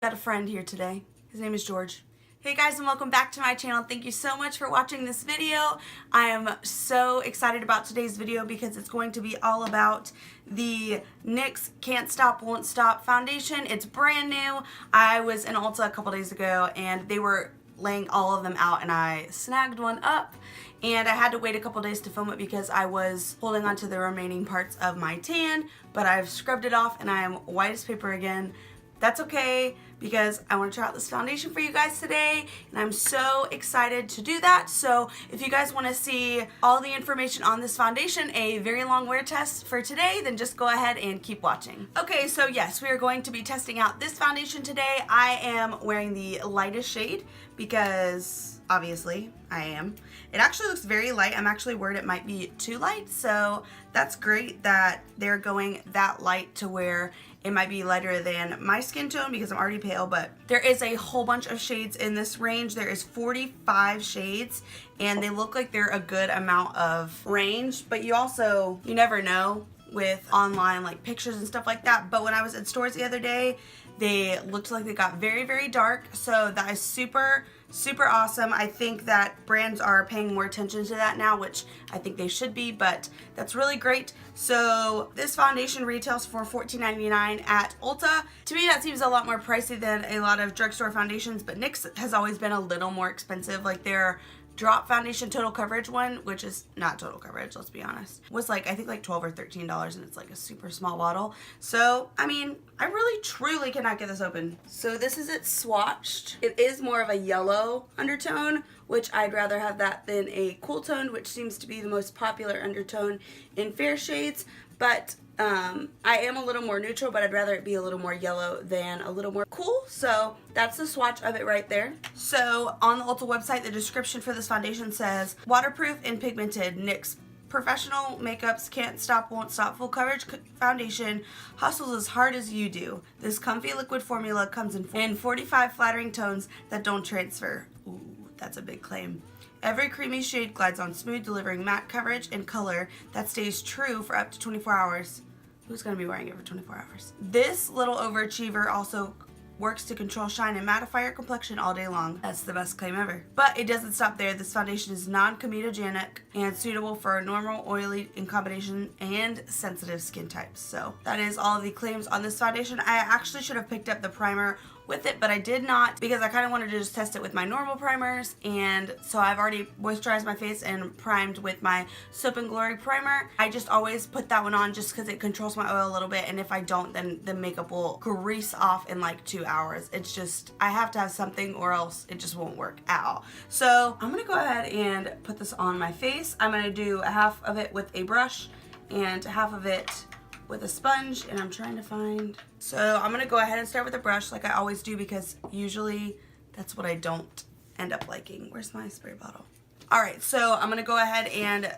Got a friend here today. His name is George. Hey guys, and welcome back to my channel. Thank you so much for watching this video. I am so excited about today's video because it's going to be all about the NYX Can't Stop Won't Stop foundation. It's brand new. I was in Ulta a couple days ago and they were laying all of them out and I snagged one up, and I had to wait a couple days to film it because I was holding on to the remaining parts of my tan, but I've scrubbed it off and I am white as paper again. That's okay because I want to try out this foundation for you guys today, and I'm so excited to do that. So if you guys want to see all the information on this foundation, a very long wear test for today, then just go ahead and keep watching. Okay, so yes, we are going to be testing out this foundation today. I am wearing the lightest shade because obviously I am. It actually looks very light. I'm actually worried it might be too light, so that's great that they're going that light to where it might be lighter than my skin tone because I'm already pale, but there is a whole bunch of shades in this range. There is 45 shades and they look like they're a good amount of range, but you never know with online like pictures and stuff like that. But when I was in stores the other day, they looked like they got very, very dark. So that is super, super awesome. I think that brands are paying more attention to that now, which I think they should be, but that's really great. So this foundation retails for $14.99 at Ulta. To me, that seems a lot more pricey than a lot of drugstore foundations, but NYX has always been a little more expensive. Like their drop foundation total coverage one, which is not total coverage, let's be honest, was like I think like $12 or $13, and it's like a super small bottle. So I mean, I really truly cannot get this open. So this is it swatched. It is more of a yellow undertone, which I'd rather have that than a cool tone, which seems to be the most popular undertone in fair shades. But I am a little more neutral, but I'd rather it be a little more yellow than a little more cool. So that's the swatch of it right there. So on the Ulta website, the description for this foundation says, waterproof and pigmented, NYX Professional Makeup's Can't Stop Won't Stop Full Coverage Foundation hustles as hard as you do. This comfy liquid formula comes in 45 flattering tones that don't transfer. Ooh, that's a big claim. Every creamy shade glides on smooth, delivering matte coverage and color that stays true for up to 24 hours. Who's going to be wearing it for 24 hours? This little overachiever also works to control shine and mattify your complexion all day long. That's the best claim ever. But it doesn't stop there. This foundation is non-comedogenic and suitable for normal, oily, in combination, and sensitive skin types. So that is all of the claims on this foundation. I actually should have picked up the primer with it, but I did not because I kind of wanted to just test it with my normal primers, and so I've already moisturized my face and primed with my Soap and Glory primer. I just always put that one on just because it controls my oil a little bit, and if I don't, then the makeup will grease off in like 2 hours. It's just, I have to have something or else it just won't work at all. So I'm gonna go ahead and put this on my face. I'm gonna do half of it with a brush and half of it with a sponge, and I'm trying to find, so I'm gonna go ahead and start with a brush like I always do because usually that's what I don't end up liking. Where's my spray bottle? Alright, so I'm gonna go ahead and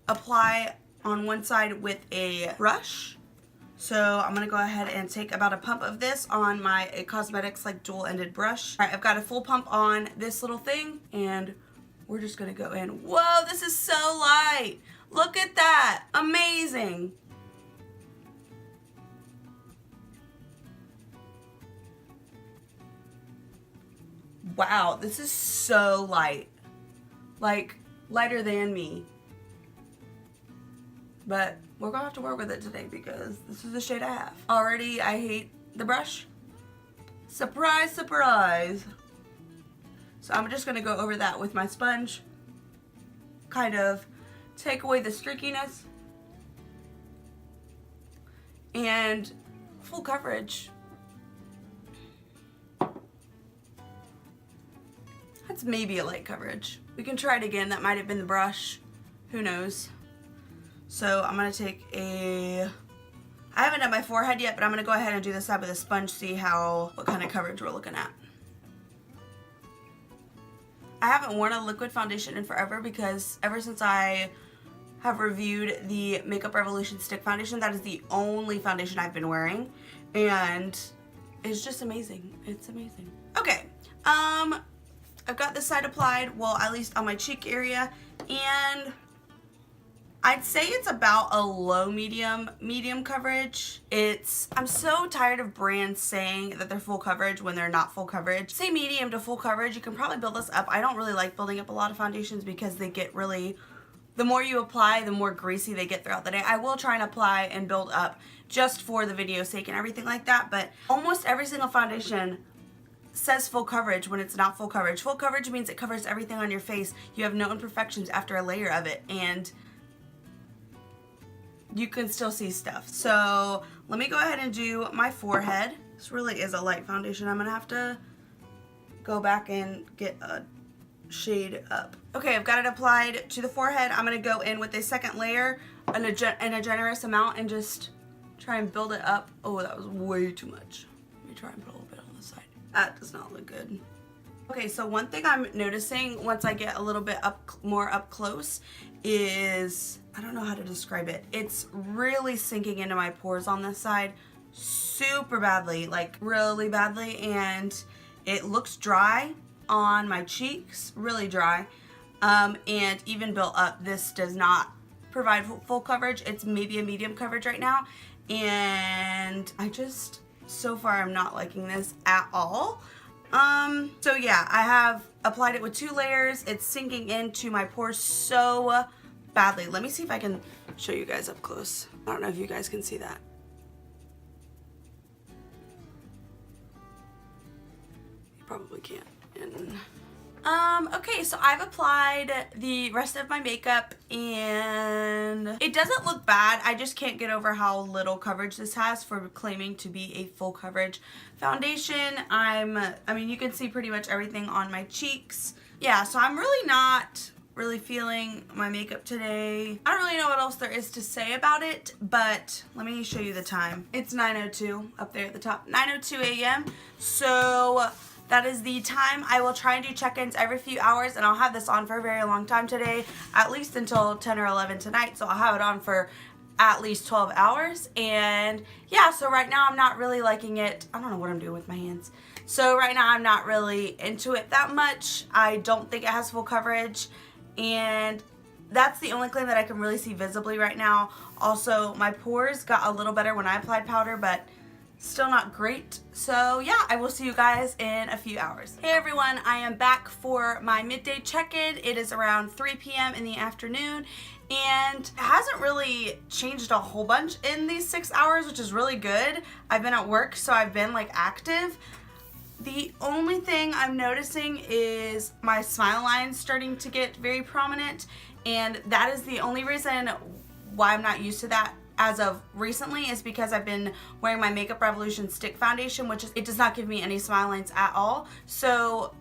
apply on one side with a brush. So I'm gonna go ahead and take about a pump of this on my Cosmetics like dual-ended brush. Alright, I've got a full pump on this little thing, and we're just gonna go in. Whoa, this is so light! Look at that! Amazing! Wow, this is so light. Like, lighter than me. But we're gonna have to work with it today because this is the shade I have. Already, I hate the brush. Surprise, surprise. So I'm just gonna go over that with my sponge. Kind of take away the streakiness. And full coverage. That's maybe a light coverage. We can try it again. That might have been the brush. Who knows? So I'm going to take I haven't done my forehead yet, but I'm going to go ahead and do this side with a sponge, see what kind of coverage we're looking at. I haven't worn a liquid foundation in forever because ever since I have reviewed the Makeup Revolution Stick Foundation, that is the only foundation I've been wearing. And it's just amazing. It's amazing. Okay. I've got this side applied, well, at least on my cheek area, and I'd say it's about a low medium coverage. I'm so tired of brands saying that they're full coverage when they're not full coverage. Say medium to full coverage. You can probably build this up. I don't really like building up a lot of foundations because they get really, the more you apply, the more greasy they get throughout the day. I will try and apply and build up just for the video's sake and everything like that, but almost every single foundation says full coverage when it's not full coverage. Full coverage means it covers everything on your face. You have no imperfections after a layer of it, and you can still see stuff. So let me go ahead and do my forehead. This really is a light foundation. I'm gonna have to go back and get a shade up. Okay, I've got it applied to the forehead. I'm gonna go in with a second layer in a generous amount and just try and build it up. Oh, that was way too much. Let me try and put a little bit on the side. That does not look good. Okay, so one thing I'm noticing once I get a little bit more up close is, I don't know how to describe it. It's really sinking into my pores on this side super badly, like really badly, and it looks dry on my cheeks, really dry, and even built up. This does not provide full coverage. It's maybe a medium coverage right now, and so far I'm not liking this at all. So yeah, I have applied it with 2 layers. It's sinking into my pores so badly. Let me see if I can show you guys up close. I don't know if you guys can see that. You probably can't. Okay, so I've applied the rest of my makeup and it doesn't look bad. I just can't get over how little coverage this has for claiming to be a full coverage foundation. I mean, you can see pretty much everything on my cheeks. Yeah, so I'm really not feeling my makeup today. I don't really know what else there is to say about it, but let me show you the time. It's 9:02 up there at the top, 9:02 a.m. So that is the time. I will try and do check-ins every few hours, and I'll have this on for a very long time today, at least until 10 or 11 tonight, so I'll have it on for at least 12 hours. And yeah, so right now I'm not really liking it. I don't know what I'm doing with my hands. So right now I'm not really into it that much. I don't think it has full coverage, and that's the only claim that I can really see visibly right now. Also, my pores got a little better when I applied powder, but still not great. So yeah, I will see you guys in a few hours. Hey everyone, I am back for my midday check-in. It is around 3 p.m. in the afternoon, and it hasn't really changed a whole bunch in these 6 hours, which is really good. I've been at work, so I've been like active. The only thing I'm noticing is my smile line's starting to get very prominent, and that is the only reason why I'm not used to that as of recently, is because I've been wearing my Makeup Revolution stick foundation, which it does not give me any smile lines at all. So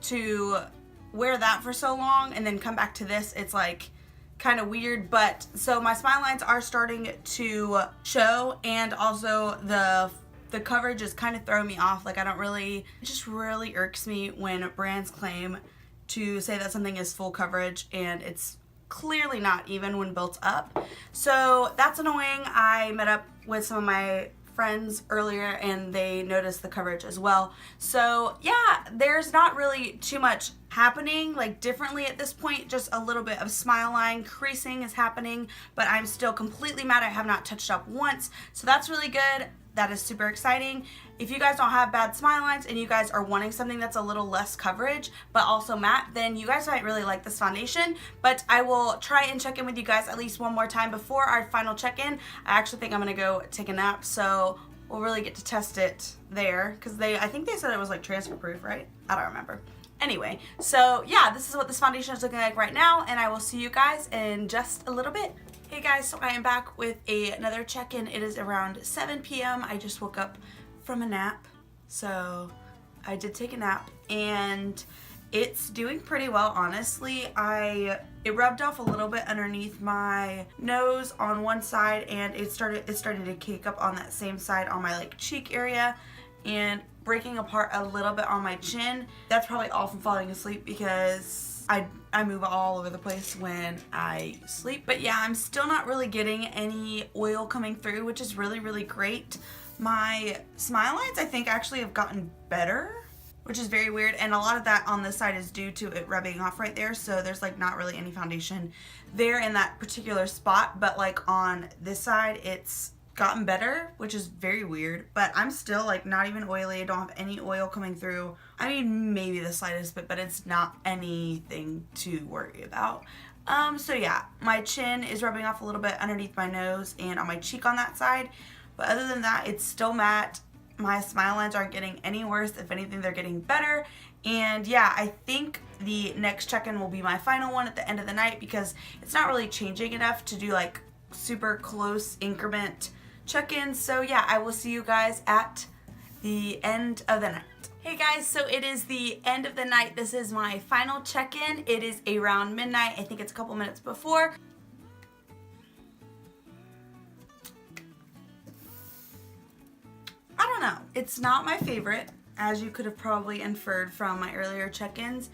to wear that for so long and then come back to this, it's like kind of weird. But so my smile lines are starting to show, and also the coverage is kind of throwing me off. Like, it just really irks me when brands claim to say that something is full coverage and it's clearly not, even when built up. So that's annoying. I met up with some of my friends earlier and they noticed the coverage as well. So yeah, there's not really too much happening like differently at this point. Just a little bit of smile line creasing is happening, but I'm still completely matte. I have not touched up once, so that's really good. That is super exciting. If you guys don't have bad smile lines and you guys are wanting something that's a little less coverage but also matte, then you guys might really like this foundation. But I will try and check in with you guys at least one more time before our final check-in. I actually think I'm gonna go take a nap, so we'll really get to test it there, because I think they said it was like transfer proof, right? I don't remember. Anyway, so yeah, this is what this foundation is looking like right now, and I will see you guys in just a little bit. Hey guys, so I am back with another check-in. It is around 7 p.m. I just woke up from a nap, so I did take a nap, and it's doing pretty well, honestly. It rubbed off a little bit underneath my nose on one side, and it started to cake up on that same side on my like cheek area, and breaking apart a little bit on my chin. That's probably all from falling asleep, because I move all over the place when I sleep. But yeah, I'm still not really getting any oil coming through, which is really, really great. My smile lines, I think, actually have gotten better. which is very weird, and a lot of that on this side is due to it rubbing off right there, so there's like not really any foundation there in that particular spot, but like on this side it's gotten better, which is very weird, but I'm still like not even oily. I don't have any oil coming through. I mean, maybe the slightest bit, but it's not anything to worry about. So yeah, my chin is rubbing off a little bit underneath my nose and on my cheek on that side, but other than that, it's still matte. My smile lines aren't getting any worse. If anything, they're getting better. And yeah, I think the next check-in will be my final one at the end of the night because it's not really changing enough to do like super close increment check-ins. So yeah, I will see you guys at the end of the night. Hey guys, so it is the end of the night. This is my final check-in. It is around midnight. I think it's a couple minutes before. I don't know. It's not my favorite, as you could have probably inferred from my earlier check-ins.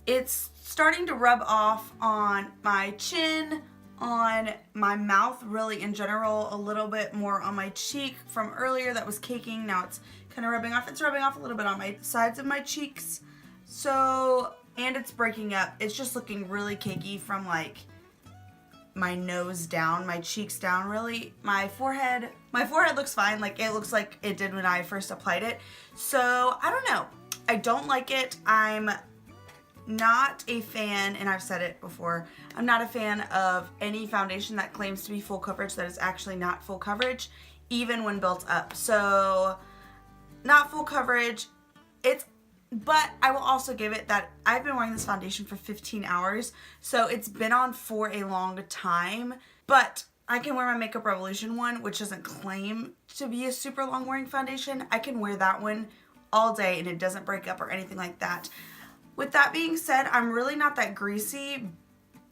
It's starting to rub off on my chin, on my mouth really in general, a little bit more on my cheek from earlier that was caking. Now it's kind of rubbing off. It's rubbing off a little bit on my sides of my cheeks. So, and it's breaking up. It's just looking really cakey from like my nose down, my cheeks down really. My forehead looks fine. Like it looks like it did when I first applied it. So I don't know. I don't like it. I'm not a fan, and I've said it before, I'm not a fan of any foundation that claims to be full coverage that is actually not full coverage, even when built up. So not full coverage. But I will also give it that I've been wearing this foundation for 15 hours, so it's been on for a long time. But I can wear my Makeup Revolution one, which doesn't claim to be a super long wearing foundation. I can wear that one all day and it doesn't break up or anything like that. With that being said, I'm really not that greasy,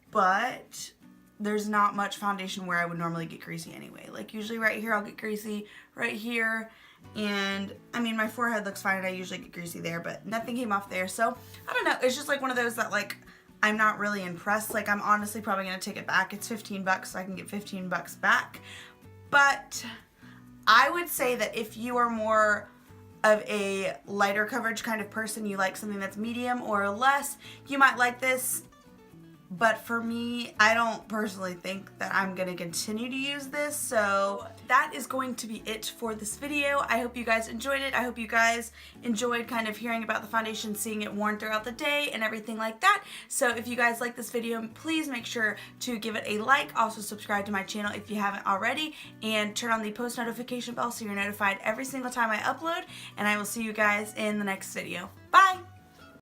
but there's not much foundation where I would normally get greasy anyway. Like usually right here I'll get greasy, right here. And I mean, my forehead looks fine and I usually get greasy there, but nothing came off there. So I don't know, it's just like one of those that like I'm not really impressed. Like I'm honestly probably gonna take it back. It's 15 bucks, so I can get 15 bucks back. But I would say that if you are more of a lighter coverage kind of person, you like something that's medium or less, you might like this. But for me, I don't personally think that I'm going to continue to use this. So that is going to be it for this video. I hope you guys enjoyed it. I hope you guys enjoyed kind of hearing about the foundation, seeing it worn throughout the day and everything like that. So if you guys like this video, please make sure to give it a like. Also subscribe to my channel if you haven't already. And turn on the post notification bell so you're notified every single time I upload. And I will see you guys in the next video. Bye!